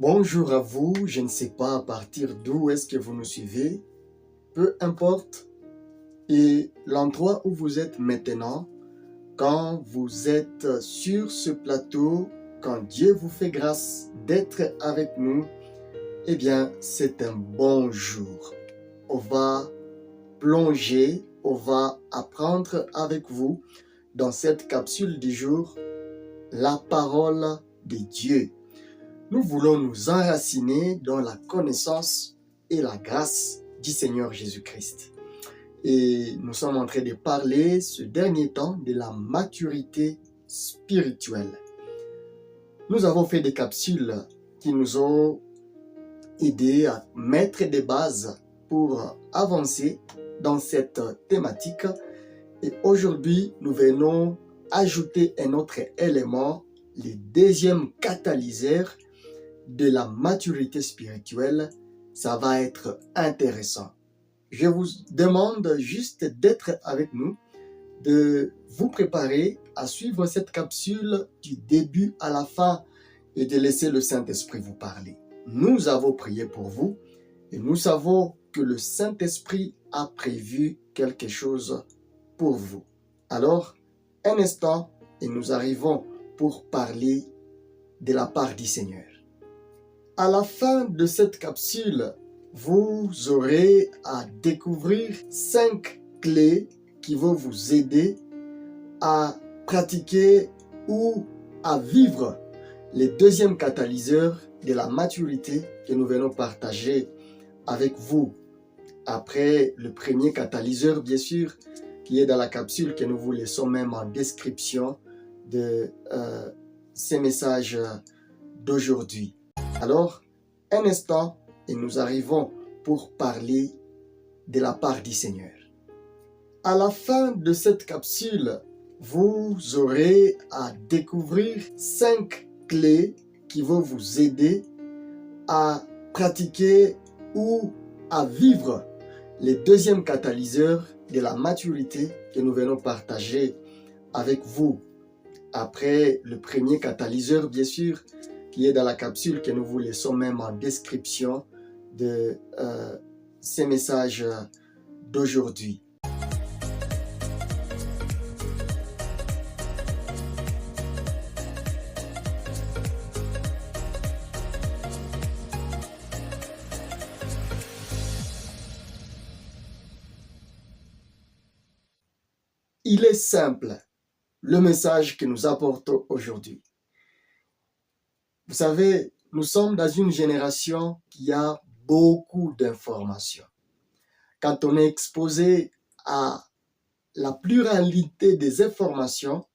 Bonjour à vous, je ne sais pas à partir d'où est-ce que vous nous suivez, peu importe, et l'endroit où vous êtes maintenant, quand vous êtes sur ce plateau, quand Dieu vous fait grâce d'être avec nous, eh bien, c'est un bon jour. On va plonger, on va apprendre avec vous dans cette capsule du jour, la parole de Dieu. Nous voulons nous enraciner dans la connaissance et la grâce du Seigneur Jésus-Christ. Et nous sommes en train de parler ce dernier temps de la maturité spirituelle. Nous avons fait des capsules qui nous ont aidés à mettre des bases pour avancer dans cette thématique. Et aujourd'hui, nous venons ajouter un autre élément, le deuxième catalyseur de la maturité spirituelle. Ça va être intéressant. Je vous demande juste d'être avec nous, de vous préparer à suivre cette capsule du début à la fin et de laisser le Saint-Esprit vous parler. Nous avons prié pour vous et nous savons que le Saint-Esprit a prévu quelque chose pour vous. Alors, un instant et nous arrivons pour parler de la part du Seigneur. À la fin de cette capsule, vous aurez à découvrir 5 clés qui vont vous aider à pratiquer ou à vivre le deuxième catalyseur de la maturité que nous venons partager avec vous. Après le premier catalyseur, bien sûr, qui est dans la capsule que nous vous laissons même en description de ces messages d'aujourd'hui. Alors, un instant et nous arrivons pour parler de la part du Seigneur. À la fin de cette capsule, vous aurez à découvrir 5 clés qui vont vous aider à pratiquer ou à vivre le deuxième catalyseur de la maturité que nous venons partager avec vous. Après le premier catalyseur, bien sûr, qui est dans la capsule que nous vous laissons même en description de ces messages d'aujourd'hui. Il est simple, le message que nous apportons aujourd'hui. Vous savez, nous sommes dans une génération qui a beaucoup d'informations. Quand on est exposé à la pluralité des informations,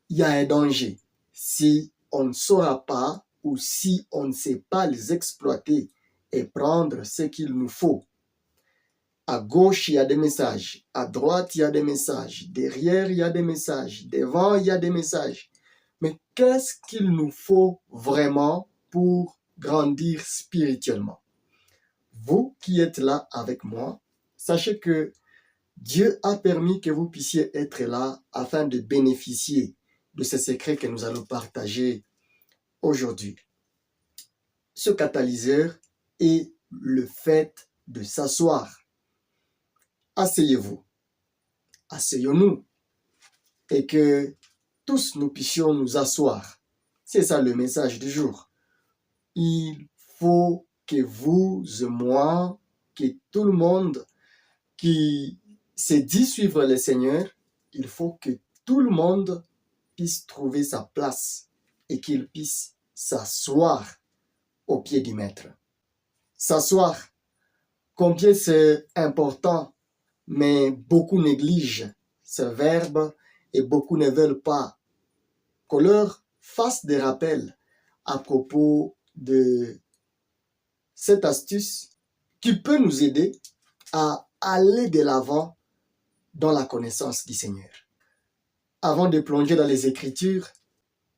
il y a un danger. Si on ne saura pas ou si on ne sait pas les exploiter et prendre ce qu'il nous faut. À gauche, il y a des messages. À droite, il y a des messages. Derrière, il y a des messages. Devant, il y a des messages. Mais qu'est-ce qu'il nous faut vraiment pour grandir spirituellement? Vous qui êtes là avec moi, sachez que Dieu a permis que vous puissiez être là afin de bénéficier de ces secrets que nous allons partager aujourd'hui. Ce catalyseur est le fait de s'asseoir. Asseyez-vous, asseyons-nous et que tous nous puissions nous asseoir. C'est ça le message du jour. Il faut que vous et moi, que tout le monde qui se dit suivre le Seigneur, il faut que tout le monde puisse trouver sa place et qu'il puisse s'asseoir au pied du Maître. S'asseoir, combien c'est important, mais beaucoup négligent ce verbe et beaucoup ne veulent pas qu'on leur fasse des rappels à propos de cette astuce qui peut nous aider à aller de l'avant dans la connaissance du Seigneur. Avant de plonger dans les Écritures,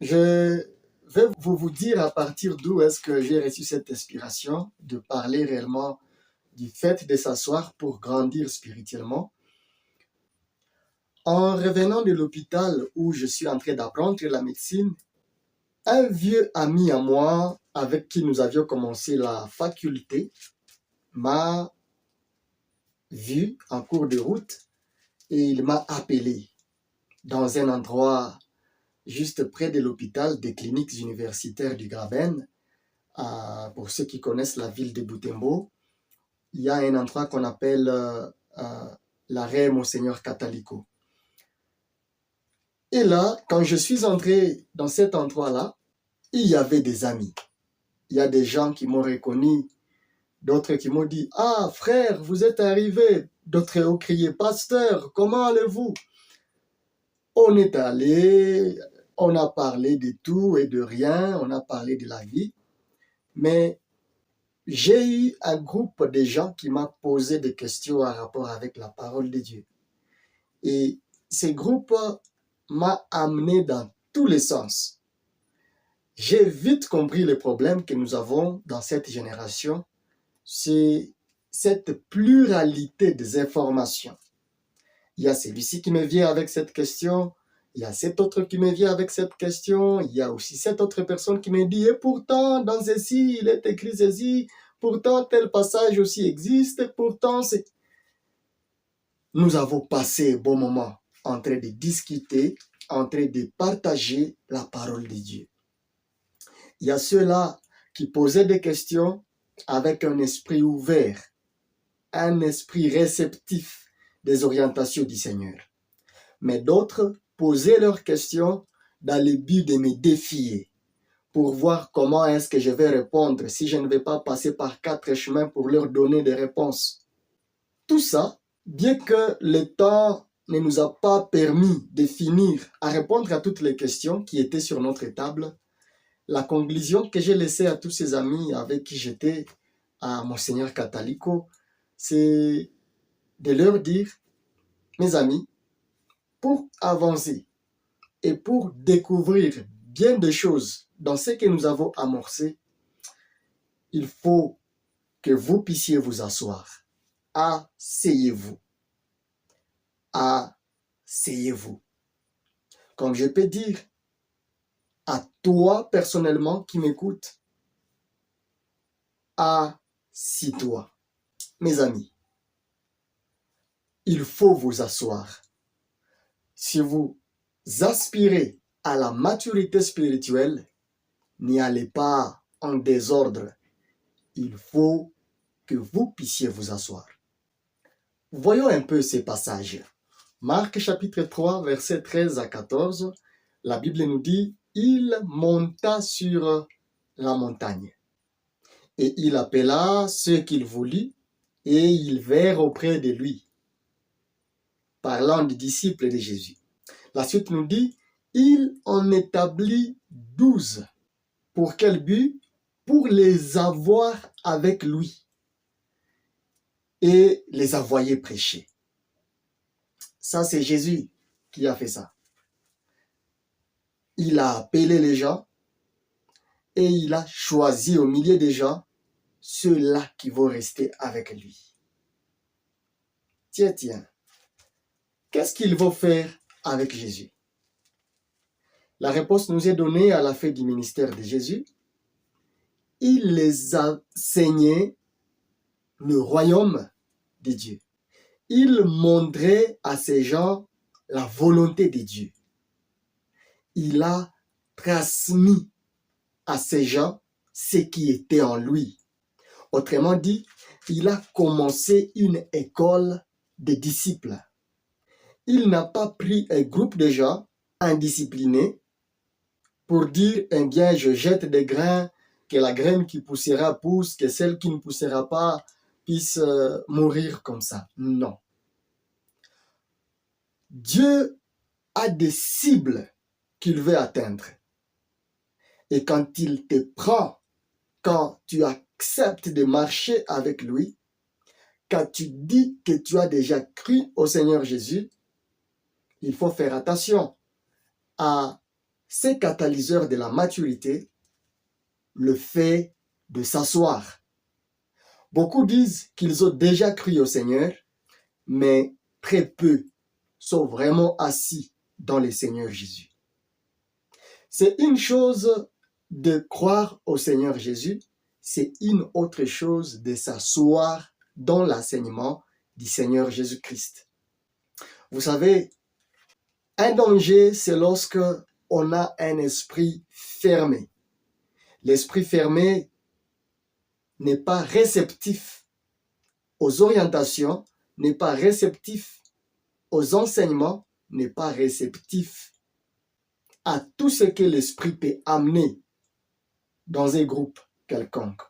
je vais vous dire à partir d'où est-ce que j'ai reçu cette inspiration de parler réellement du fait de s'asseoir pour grandir spirituellement. En revenant de l'hôpital où je suis en train d'apprendre la médecine, un vieux ami à moi avec qui nous avions commencé la faculté m'a vu en cours de route et il m'a appelé dans un endroit juste près de l'hôpital des cliniques universitaires du Graben. Pour ceux qui connaissent la ville de Butembo, il y a un endroit qu'on appelle l'arrêt Monseigneur Catalico. Et là, quand je suis entré dans cet endroit-là, il y avait des amis. Il y a des gens qui m'ont reconnu, d'autres qui m'ont dit « Ah, frère, vous êtes arrivé !» D'autres ont crié « Pasteur, comment allez-vous ?» On est allé, on a parlé de tout et de rien, on a parlé de la vie. Mais j'ai eu un groupe de gens qui m'a posé des questions en rapport avec la parole de Dieu. Et ces groupes m'ont amené dans tous les sens. J'ai vite compris le problème que nous avons dans cette génération, c'est cette pluralité des informations. Il y a celui-ci qui me vient avec cette question, il y a cet autre qui me vient avec cette question, il y a aussi cette autre personne qui me dit « Et pourtant, dans ceci, il est écrit ceci, pourtant tel passage aussi existe, pourtant c'est... » Nous avons passé un bon moment en train de discuter, en train de partager la parole de Dieu. Il y a ceux-là qui posaient des questions avec un esprit ouvert, un esprit réceptif des orientations du Seigneur. Mais d'autres posaient leurs questions dans le but de me défier pour voir comment est-ce que je vais répondre si je ne vais pas passer par 4 chemins pour leur donner des réponses. Tout ça, bien que le temps ne nous a pas permis de finir à répondre à toutes les questions qui étaient sur notre table, la conclusion que j'ai laissée à tous ces amis avec qui j'étais, à Monseigneur Catalico, c'est de leur dire, mes amis, pour avancer et pour découvrir bien des choses dans ce que nous avons amorcé, il faut que vous puissiez vous asseoir. Asseyez-vous. Asseyez-vous. Comme je peux dire à toi personnellement qui m'écoute, assis-toi. Mes amis, il faut vous asseoir. Si vous aspirez à la maturité spirituelle, n'y allez pas en désordre. Il faut que vous puissiez vous asseoir. Voyons un peu ces passages. Marc chapitre 3, versets 13 à 14, la Bible nous dit « Il monta sur la montagne, et il appela ceux qu'il voulut, et ils vinrent auprès de lui. » Parlant des disciples de Jésus. La suite nous dit « Il en établit 12. » Pour quel but? Pour les avoir avec lui et les envoyer prêcher. Ça, c'est Jésus qui a fait ça. Il a appelé les gens et il a choisi au milieu des gens ceux-là qui vont rester avec lui. Tiens, qu'est-ce qu'ils vont faire avec Jésus? La réponse nous est donnée à la fin du ministère de Jésus. Il les a enseignés le royaume de Dieu. Il montrait à ces gens la volonté de Dieu. Il a transmis à ces gens ce qui était en lui. Autrement dit, il a commencé une école de disciples. Il n'a pas pris un groupe de gens indisciplinés pour dire, eh bien, je jette des grains, que la graine qui poussera pousse, que celle qui ne poussera pas puisse mourir comme ça. Non. Dieu a des cibles qu'il veut atteindre. Et quand il te prend, quand tu acceptes de marcher avec lui, quand tu dis que tu as déjà cru au Seigneur Jésus, il faut faire attention à ces catalyseurs de la maturité, le fait de s'asseoir. Beaucoup disent qu'ils ont déjà cru au Seigneur, mais très peu sont vraiment assis dans le Seigneur Jésus. C'est une chose de croire au Seigneur Jésus, c'est une autre chose de s'asseoir dans l'enseignement du Seigneur Jésus-Christ. Vous savez, un danger, c'est lorsque on a un esprit fermé. L'esprit fermé n'est pas réceptif aux orientations, n'est pas réceptif aux enseignements, n'est pas réceptif à tout ce que l'esprit peut amener dans un groupe quelconque.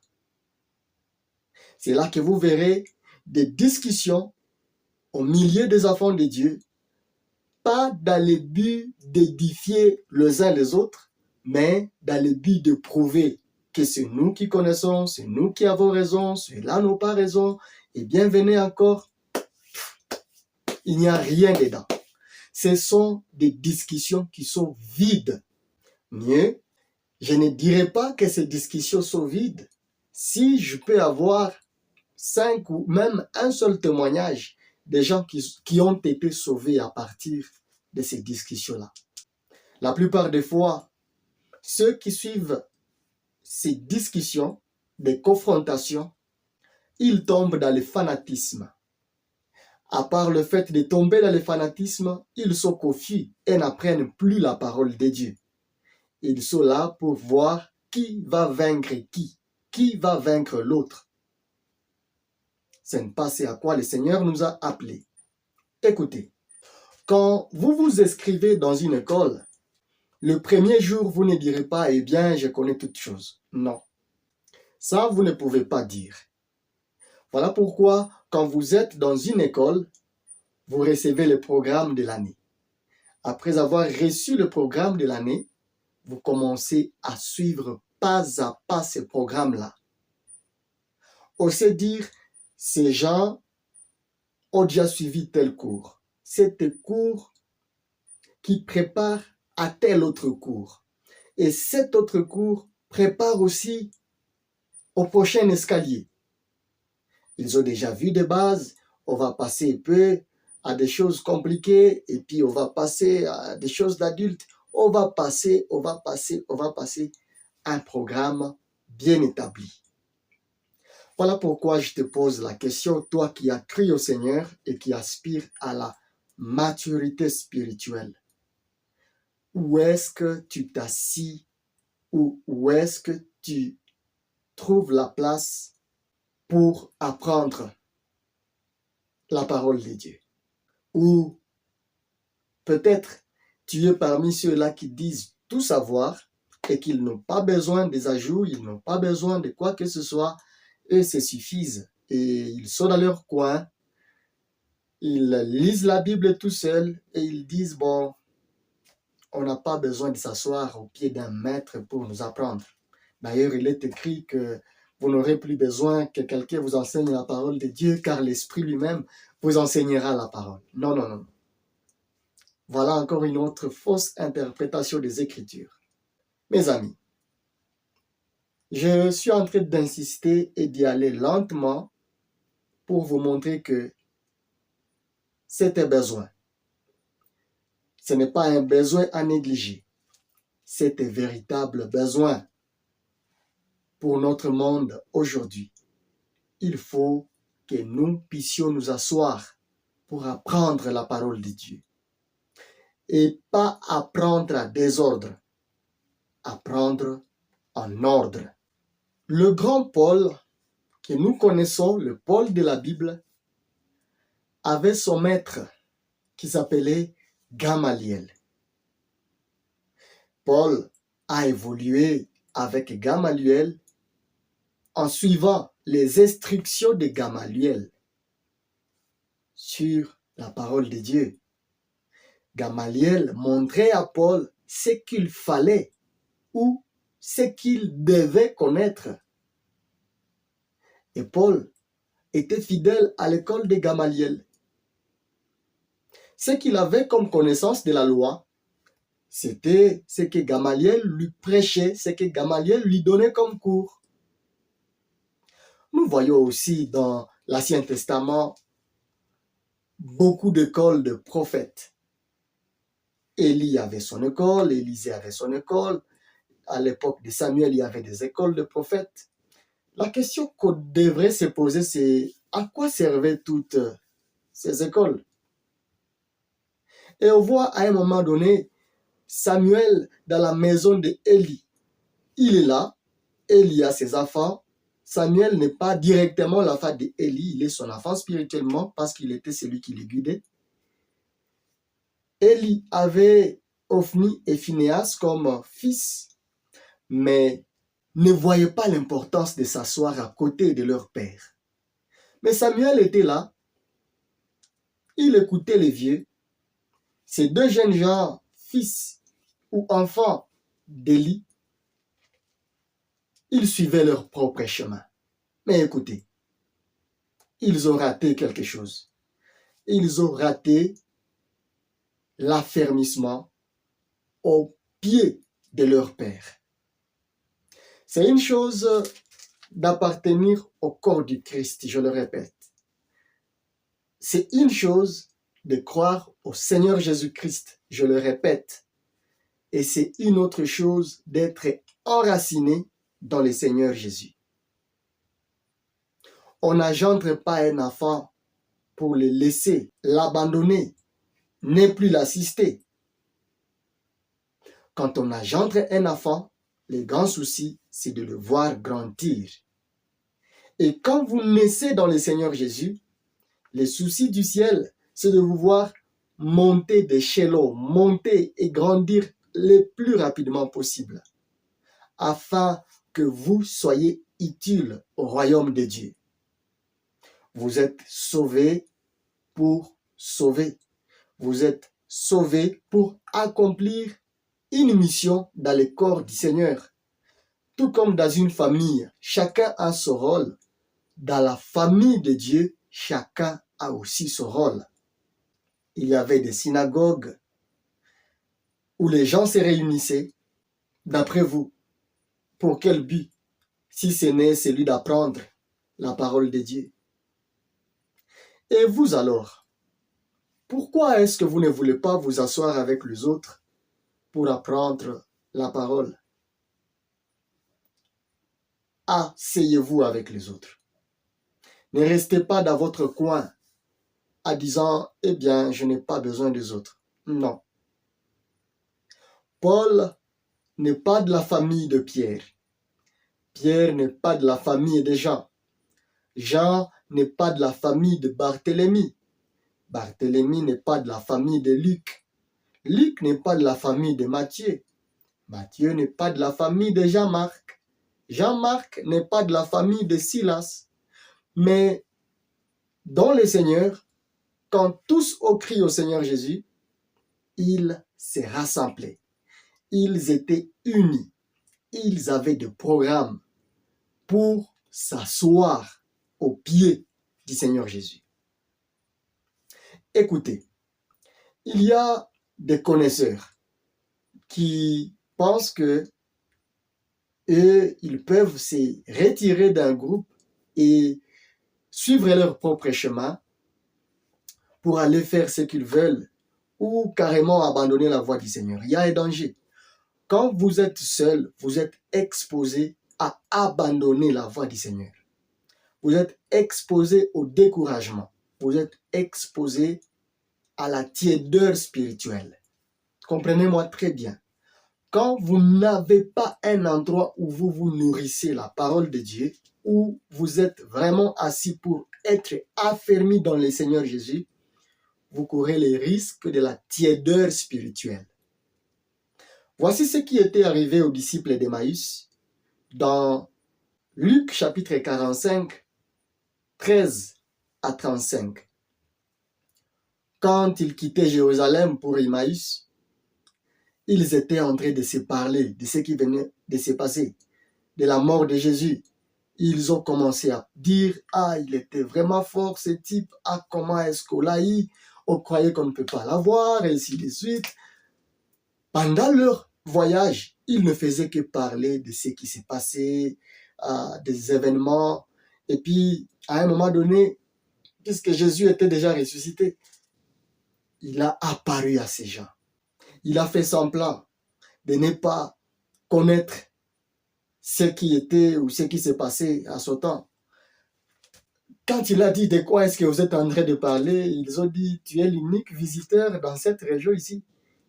C'est là que vous verrez des discussions au milieu des enfants de Dieu, pas dans le but d'édifier les uns les autres, mais dans le but de prouver que c'est nous qui connaissons, c'est nous qui avons raison, ceux-là n'ont pas raison, et bienvenue encore. Il n'y a rien dedans. Ce sont des discussions qui sont vides. Mieux, je ne dirais pas que ces discussions sont vides. Si je peux avoir 5 ou même un seul témoignage des gens qui ont été sauvés à partir de ces discussions-là. La plupart des fois, ceux qui suivent ces discussions, des confrontations, ils tombent dans le fanatisme. À part le fait de tomber dans le fanatisme, ils sont confus et n'apprennent plus la parole de Dieu. Ils sont là pour voir qui va vaincre qui va vaincre l'autre. Ce n'est pas ce à quoi le Seigneur nous a appelés. Écoutez, quand vous vous inscrivez dans une école, le premier jour, vous ne direz pas, eh bien, je connais toutes choses. Non. Ça, vous ne pouvez pas dire. Voilà pourquoi, quand vous êtes dans une école, vous recevez le programme de l'année. Après avoir reçu le programme de l'année, vous commencez à suivre pas à pas ce programme-là. Osez dire, ces gens ont déjà suivi tel cours. C'est un cours qui prépare à tel autre cours. Et cet autre cours prépare aussi au prochain escalier. Ils ont déjà vu des bases, on va passer un peu à des choses compliquées et puis on va passer à des choses d'adultes. On va passer un programme bien établi. Voilà pourquoi je te pose la question, toi qui as cru au Seigneur et qui aspires à la maturité spirituelle. Où est-ce que tu t'assis ou où est-ce que tu trouves la place pour apprendre la parole de Dieu? Ou peut-être tu es parmi ceux-là qui disent tout savoir et qu'ils n'ont pas besoin des ajouts, ils n'ont pas besoin de quoi que ce soit, eux se suffisent et ils sont dans leur coin, ils lisent la Bible tout seuls et ils disent bon, on n'a pas besoin de s'asseoir au pied d'un maître pour nous apprendre. D'ailleurs, il est écrit que vous n'aurez plus besoin que quelqu'un vous enseigne la parole de Dieu, car l'Esprit lui-même vous enseignera la parole. Non, non, non. Voilà encore une autre fausse interprétation des Écritures. Mes amis, je suis en train d'insister et d'y aller lentement pour vous montrer que c'est un besoin. Ce n'est pas un besoin à négliger. C'est un véritable besoin pour notre monde aujourd'hui. Il faut que nous puissions nous asseoir pour apprendre la parole de Dieu. Et pas apprendre à désordre, apprendre en ordre. Le grand Paul, que nous connaissons, le Paul de la Bible, avait son maître qui s'appelait Gamaliel. Paul a évolué avec Gamaliel en suivant les instructions de Gamaliel sur la parole de Dieu. Gamaliel montrait à Paul ce qu'il fallait ou ce qu'il devait connaître. Et Paul était fidèle à l'école de Gamaliel. Ce qu'il avait comme connaissance de la loi, c'était ce que Gamaliel lui prêchait, ce que Gamaliel lui donnait comme cours. Nous voyons aussi dans l'Ancien Testament beaucoup d'écoles de prophètes. Élie avait son école, Élisée avait son école, à l'époque de Samuel, il y avait des écoles de prophètes. La question qu'on devrait se poser, c'est à quoi servaient toutes ces écoles? Et on voit à un moment donné, Samuel dans la maison de Élie. Il est là, Élie a ses enfants. Samuel n'est pas directement l'enfant d'Élie, il est son enfant spirituellement parce qu'il était celui qui les guidait. Élie avait Ophni et Phinehas comme fils, mais ne voyait pas l'importance de s'asseoir à côté de leur père. Mais Samuel était là, il écoutait les vieux. Ces deux jeunes gens, fils ou enfants d'Élie, ils suivaient leur propre chemin. Mais écoutez, ils ont raté quelque chose. Ils ont raté l'affermissement au pied de leur père. C'est une chose d'appartenir au corps du Christ, je le répète. C'est une chose de croire au Seigneur Jésus-Christ, je le répète. Et c'est une autre chose d'être enraciné dans le Seigneur Jésus. On n'engendre pas un enfant pour le laisser, l'abandonner, ne plus l'assister. Quand on engendre un enfant, le grand souci, c'est de le voir grandir. Et quand vous naissez dans le Seigneur Jésus, le souci du ciel, c'est de vous voir monter d'échelon, monter et grandir le plus rapidement possible, afin que vous soyez utile au royaume de Dieu. Vous êtes sauvés pour sauver. Vous êtes sauvés pour accomplir une mission dans le corps du Seigneur. Tout comme dans une famille, chacun a son rôle. Dans la famille de Dieu, chacun a aussi son rôle. Il y avait des synagogues où les gens se réunissaient. D'après vous, pour quel but? Si ce n'est celui d'apprendre la parole de Dieu. Et vous alors, pourquoi est-ce que vous ne voulez pas vous asseoir avec les autres pour apprendre la parole? Asseyez-vous avec les autres. Ne restez pas dans votre coin en disant, eh bien, je n'ai pas besoin des autres. Non. Paul n'est pas de la famille de Pierre. Pierre n'est pas de la famille de Jean. Jean n'est pas de la famille de Barthélemy. Barthélemy n'est pas de la famille de Luc. Luc n'est pas de la famille de Matthieu. Matthieu n'est pas de la famille de Jean-Marc. Jean-Marc n'est pas de la famille de Silas. Mais dans le Seigneur, quand tous ont crié au Seigneur Jésus, ils se rassemblaient. Ils étaient unis. Ils avaient des programmes pour s'asseoir aux pieds du Seigneur Jésus. Écoutez, il y a des connaisseurs qui pensent que eux, ils peuvent se retirer d'un groupe et suivre leur propre chemin pour aller faire ce qu'ils veulent ou carrément abandonner la voie du Seigneur. Il y a un danger. Quand vous êtes seul, vous êtes exposé à abandonner la voie du Seigneur. Vous êtes exposé au découragement. Vous êtes exposé à la tiédeur spirituelle. Comprenez-moi très bien. Quand vous n'avez pas un endroit où vous vous nourrissez la parole de Dieu, où vous êtes vraiment assis pour être affermi dans le Seigneur Jésus, vous courez les risques de la tiédeur spirituelle. Voici ce qui était arrivé aux disciples d'Emmaüs dans Luc chapitre 45, 13 à 35. Quand ils quittaient Jérusalem pour Emmaüs, ils étaient en train de se parler de ce qui venait de se passer, de la mort de Jésus. Ils ont commencé à dire, il était vraiment fort ce type, comment est-ce qu'on l'a eu, on croyait qu'on ne peut pas l'avoir, et ainsi de suite. Pendant leur voyage, ils ne faisaient que parler de ce qui s'est passé, des événements, et puis à un moment donné, puisque Jésus était déjà ressuscité, il a apparu à ces gens. Il a fait semblant de ne pas connaître ce qui était ou ce qui s'est passé à ce temps. Quand il a dit de quoi est-ce que vous êtes en train de parler, ils ont dit, tu es l'unique visiteur dans cette région ici.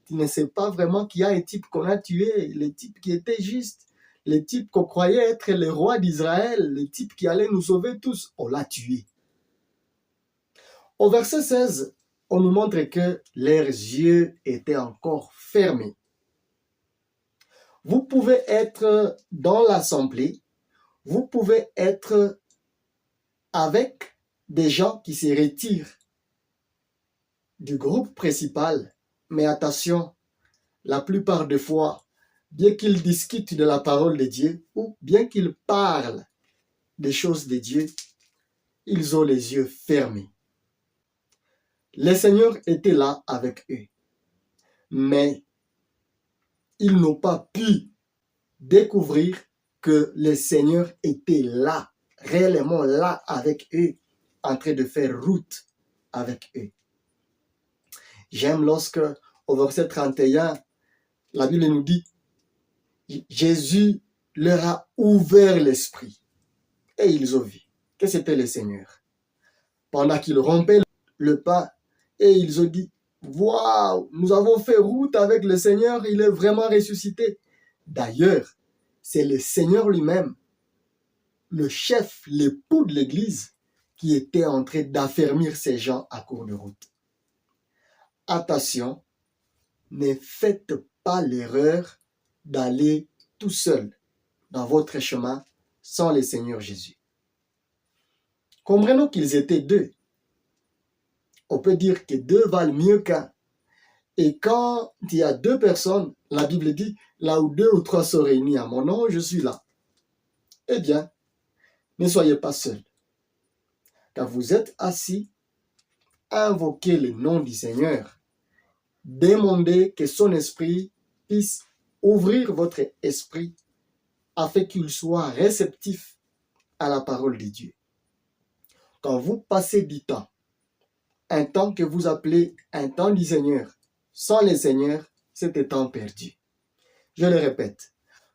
Tu ne sais pas vraiment qu'il y a un type qu'on a tué, le type qui était juste, le type qu'on croyait être le roi d'Israël, le type qui allait nous sauver tous, on l'a tué. Au verset 16, on nous montre que leurs yeux étaient encore fermés. Vous pouvez être dans l'assemblée, vous pouvez être avec des gens qui se retirent du groupe principal, mais attention, la plupart des fois, bien qu'ils discutent de la parole de Dieu ou bien qu'ils parlent des choses de Dieu, ils ont les yeux fermés. Le Seigneur était là avec eux, mais ils n'ont pas pu découvrir que le Seigneur était là, réellement là avec eux, en train de faire route avec eux. J'aime lorsque, au verset 31, la Bible nous dit, Jésus leur a ouvert l'esprit et ils ont vu que c'était le Seigneur. Pendant qu'ils rompaient le pain et ils ont dit, waouh, nous avons fait route avec le Seigneur, il est vraiment ressuscité. D'ailleurs, c'est le Seigneur lui-même, le chef, l'époux de l'Église, qui était en train d'affermir ces gens à court de route. Attention, ne faites pas l'erreur d'aller tout seul dans votre chemin sans le Seigneur Jésus. Comprenons qu'ils étaient deux. On peut dire que deux valent mieux qu'un. Et quand il y a deux personnes, la Bible dit, là où deux ou trois sont réunis à mon nom, je suis là. Eh bien, ne soyez pas seuls. Quand vous êtes assis, invoquez le nom du Seigneur. Demandez que son esprit puisse ouvrir votre esprit afin qu'il soit réceptif à la parole de Dieu. Quand vous passez du temps, un temps que vous appelez un temps du Seigneur, sans le Seigneur, c'est un temps perdu. Je le répète,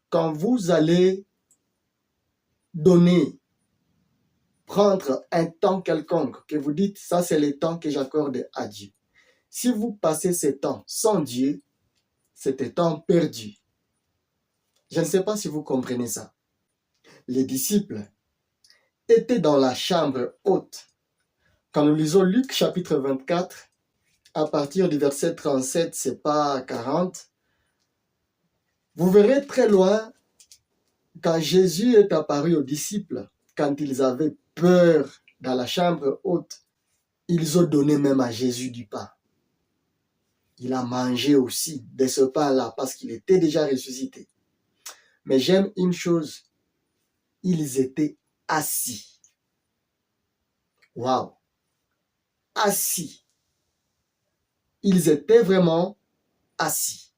quand vous allez prendre un temps quelconque, que vous dites, ça c'est le temps que j'accorde à Dieu. Si vous passez ce temps sans Dieu, c'est un temps perdu. Je ne sais pas si vous comprenez ça. Les disciples étaient dans la chambre haute. Quand nous lisons Luc chapitre 24, à partir du verset 37, c'est pas 40, vous verrez très loin quand Jésus est apparu aux disciples, quand ils avaient peur dans la chambre haute, ils ont donné même à Jésus du pain. Il a mangé aussi de ce pain-là parce qu'il était déjà ressuscité. Mais j'aime une chose, ils étaient assis. Waouh! Assis. Ils étaient vraiment assis.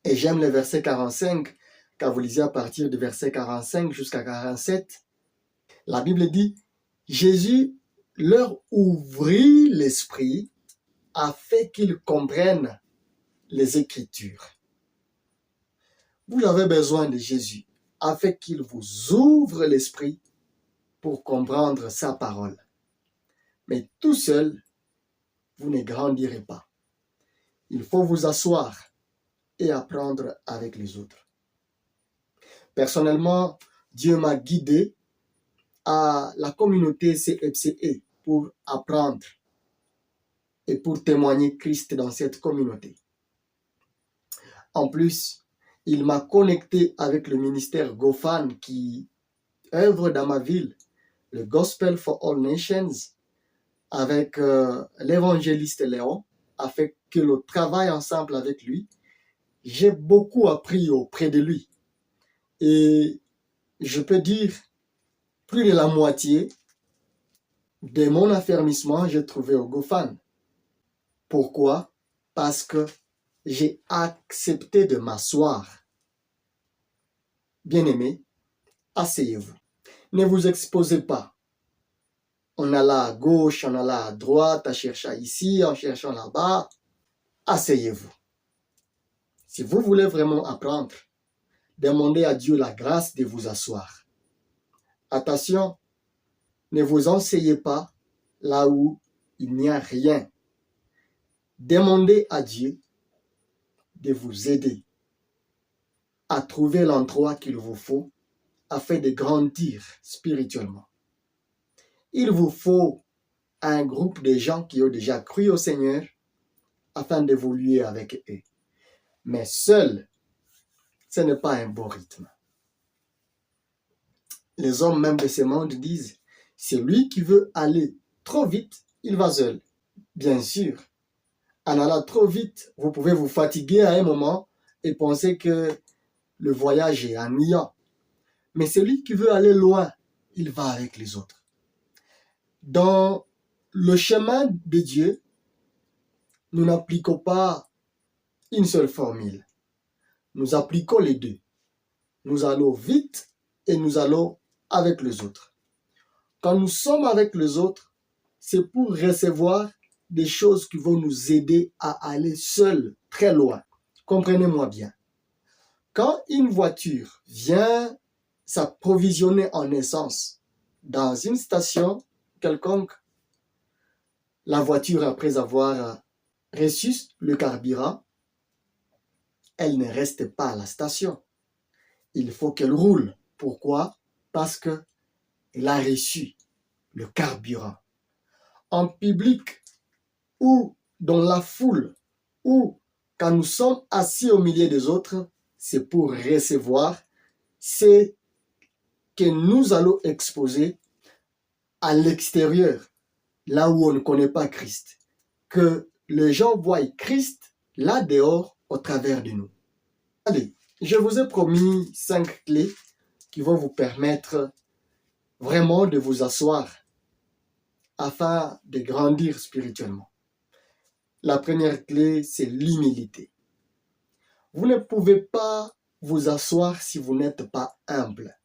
Et j'aime le verset 45, quand vous lisez à partir du verset 45 jusqu'à 47, la Bible dit, Jésus leur ouvrit l'esprit afin qu'ils comprennent les Écritures. Vous avez besoin de Jésus afin qu'il vous ouvre l'esprit pour comprendre sa parole. Mais tout seul, vous ne grandirez pas. Il faut vous asseoir et apprendre avec les autres. Personnellement, Dieu m'a guidé à la communauté CFCE pour apprendre et pour témoigner Christ dans cette communauté. En plus, il m'a connecté avec le ministère GoFan qui œuvre dans ma ville, le Gospel for All Nations, avec l'évangéliste Léon, afin que l'on travaille ensemble avec lui. J'ai beaucoup appris auprès de lui. Et je peux dire, plus de la moitié de mon affermissement, j'ai trouvé au GoFan. Pourquoi? Parce que j'ai accepté de m'asseoir. Bien-aimés, asseyez-vous. Ne vous exposez pas. On a là à gauche, on a là à droite, en cherchant ici, en cherchant là-bas. Asseyez-vous. Si vous voulez vraiment apprendre, demandez à Dieu la grâce de vous asseoir. Attention, ne vous enseignez pas là où il n'y a rien. Demandez à Dieu de vous aider à trouver l'endroit qu'il vous faut afin de grandir spirituellement. Il vous faut un groupe de gens qui ont déjà cru au Seigneur afin d'évoluer avec eux. Mais seul, ce n'est pas un bon rythme. Les hommes même de ce monde disent, celui qui veut aller trop vite, il va seul. Bien sûr, en allant trop vite, vous pouvez vous fatiguer à un moment et penser que le voyage est ennuyant. Mais celui qui veut aller loin, il va avec les autres. Dans le chemin de Dieu, nous n'appliquons pas une seule formule. Nous appliquons les deux. Nous allons vite et nous allons avec les autres. Quand nous sommes avec les autres, c'est pour recevoir des choses qui vont nous aider à aller seuls très loin. Comprenez-moi bien. Quand une voiture vient s'approvisionner en essence dans une station quelconque, la voiture, après avoir reçu le carburant, elle ne reste pas à la station. Il faut qu'elle roule. Pourquoi? Parce qu'elle a reçu le carburant. En public ou dans la foule ou quand nous sommes assis au milieu des autres, c'est pour recevoir ce que nous allons exposer à l'extérieur, là où on ne connaît pas Christ. Que les gens voient Christ là dehors au travers de nous. Allez, je vous ai promis 5 clés qui vont vous permettre vraiment de vous asseoir afin de grandir spirituellement. La première clé, c'est l'humilité. Vous ne pouvez pas vous asseoir si vous n'êtes pas humble.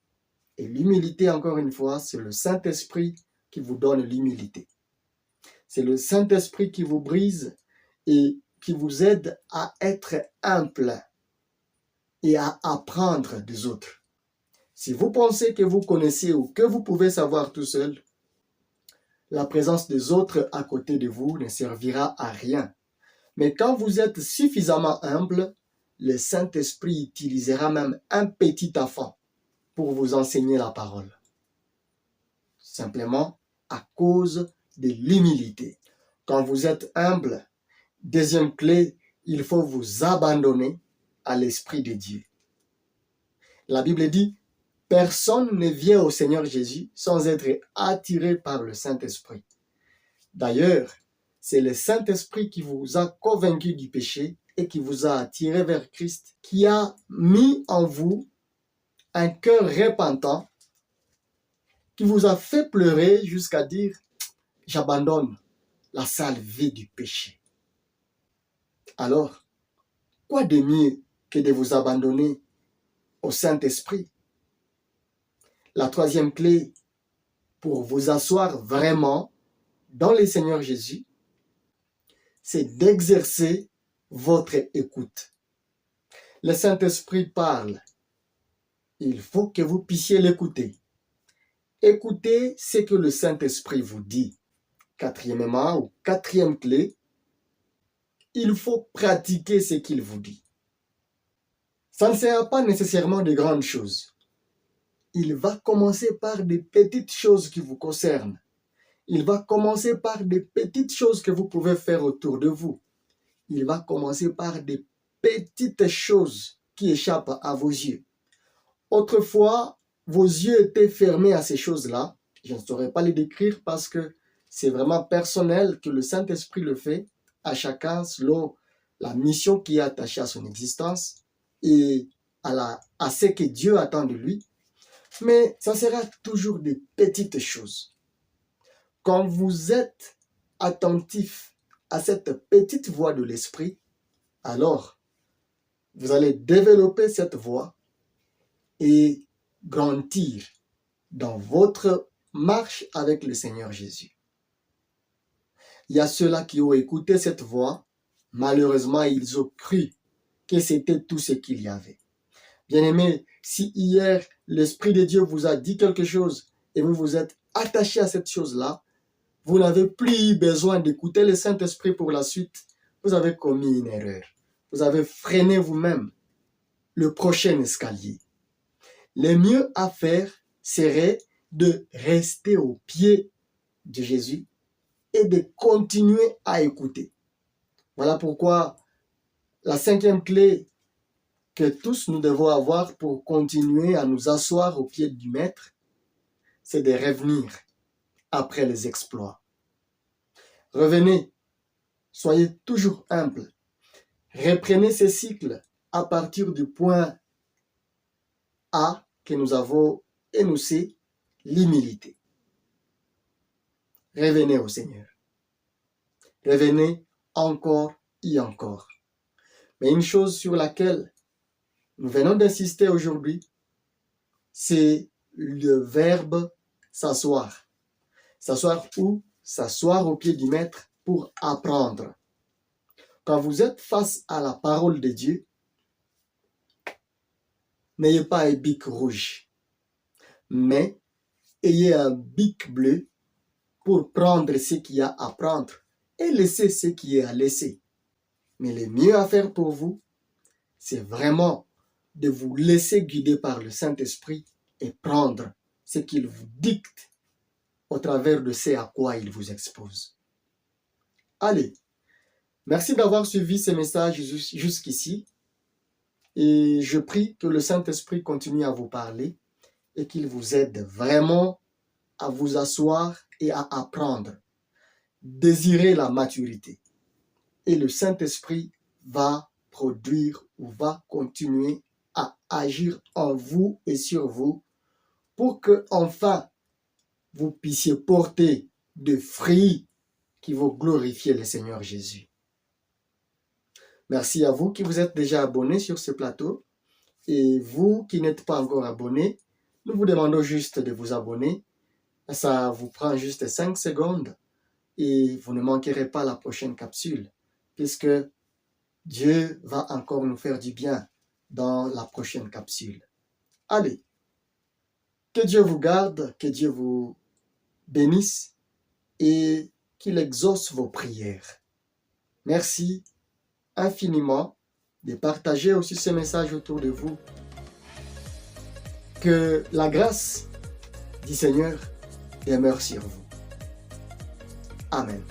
Et l'humilité, encore une fois, c'est le Saint-Esprit qui vous donne l'humilité. C'est le Saint-Esprit qui vous brise et qui vous aide à être humble et à apprendre des autres. Si vous pensez que vous connaissez ou que vous pouvez savoir tout seul, la présence des autres à côté de vous ne servira à rien. Mais quand vous êtes suffisamment humble, le Saint-Esprit utilisera même un petit enfant pour vous enseigner la parole. Simplement à cause de l'humilité. Quand vous êtes humble, deuxième clé, il faut vous abandonner à l'Esprit de Dieu. La Bible dit, personne ne vient au Seigneur Jésus sans être attiré par le Saint-Esprit. D'ailleurs, c'est le Saint-Esprit qui vous a convaincu du péché et qui vous a attiré vers Christ, qui a mis en vous un cœur repentant, qui vous a fait pleurer jusqu'à dire « J'abandonne la sale vie du péché ». Alors, quoi de mieux que de vous abandonner au Saint-Esprit? La troisième clé pour vous asseoir vraiment dans le Seigneur Jésus, c'est d'exercer votre écoute. Le Saint-Esprit parle. Il faut que vous puissiez l'écouter. Écoutez ce que le Saint-Esprit vous dit. Quatrièmement, ou quatrième clé, il faut pratiquer ce qu'il vous dit. Ça ne sera pas nécessairement de grandes choses. Il va commencer par des petites choses qui vous concernent. Il va commencer par des petites choses que vous pouvez faire autour de vous. Il va commencer par des petites choses qui échappent à vos yeux. Autrefois, vos yeux étaient fermés à ces choses-là. Je ne saurais pas les décrire parce que c'est vraiment personnel que le Saint-Esprit le fait à chacun selon la mission qui est attachée à son existence et à ce que Dieu attend de lui. Mais ça sera toujours des petites choses. Quand vous êtes attentif à cette petite voix de l'Esprit, alors vous allez développer cette voix et grandir dans votre marche avec le Seigneur Jésus. Il y a ceux-là qui ont écouté cette voix, malheureusement ils ont cru que c'était tout ce qu'il y avait. Bien-aimés, si hier l'Esprit de Dieu vous a dit quelque chose et vous vous êtes attaché à cette chose-là, vous n'avez plus besoin d'écouter le Saint-Esprit pour la suite. Vous avez commis une erreur. Vous avez freiné vous-même le prochain escalier. Le mieux à faire serait de rester au pied de Jésus et de continuer à écouter. Voilà pourquoi la cinquième clé que tous nous devons avoir pour continuer à nous asseoir au pied du Maître, c'est de revenir après les exploits. Revenez, soyez toujours humbles. Reprenez ces cycles à partir du point A que nous avons énoncé, l'humilité. Revenez au Seigneur. Revenez encore et encore. Mais une chose sur laquelle nous venons d'insister aujourd'hui, c'est le verbe s'asseoir. S'asseoir où? S'asseoir au pied du Maître pour apprendre. Quand vous êtes face à la parole de Dieu, n'ayez pas un bic rouge, mais ayez un bic bleu pour prendre ce qu'il y a à prendre et laisser ce qui est à laisser. Mais le mieux à faire pour vous, c'est vraiment de vous laisser guider par le Saint-Esprit et prendre ce qu'il vous dicte au travers de ce à quoi il vous expose. Allez, merci d'avoir suivi ce message jusqu'ici et je prie que le Saint-Esprit continue à vous parler et qu'il vous aide vraiment à vous asseoir et à apprendre. Désirez la maturité et le Saint-Esprit va produire ou va continuer à agir en vous et sur vous pour que enfin vous puissiez porter des fruits qui vont glorifier le Seigneur Jésus. Merci à vous qui vous êtes déjà abonnés sur ce plateau et vous qui n'êtes pas encore abonnés, nous vous demandons juste de vous abonner. Ça vous prend juste 5 secondes et vous ne manquerez pas la prochaine capsule puisque Dieu va encore nous faire du bien dans la prochaine capsule. Allez, que Dieu vous garde, que Dieu vous bénisse et qu'il exauce vos prières. Merci infiniment de partager aussi ce message autour de vous. Que la grâce du Seigneur demeure sur vous. Amen.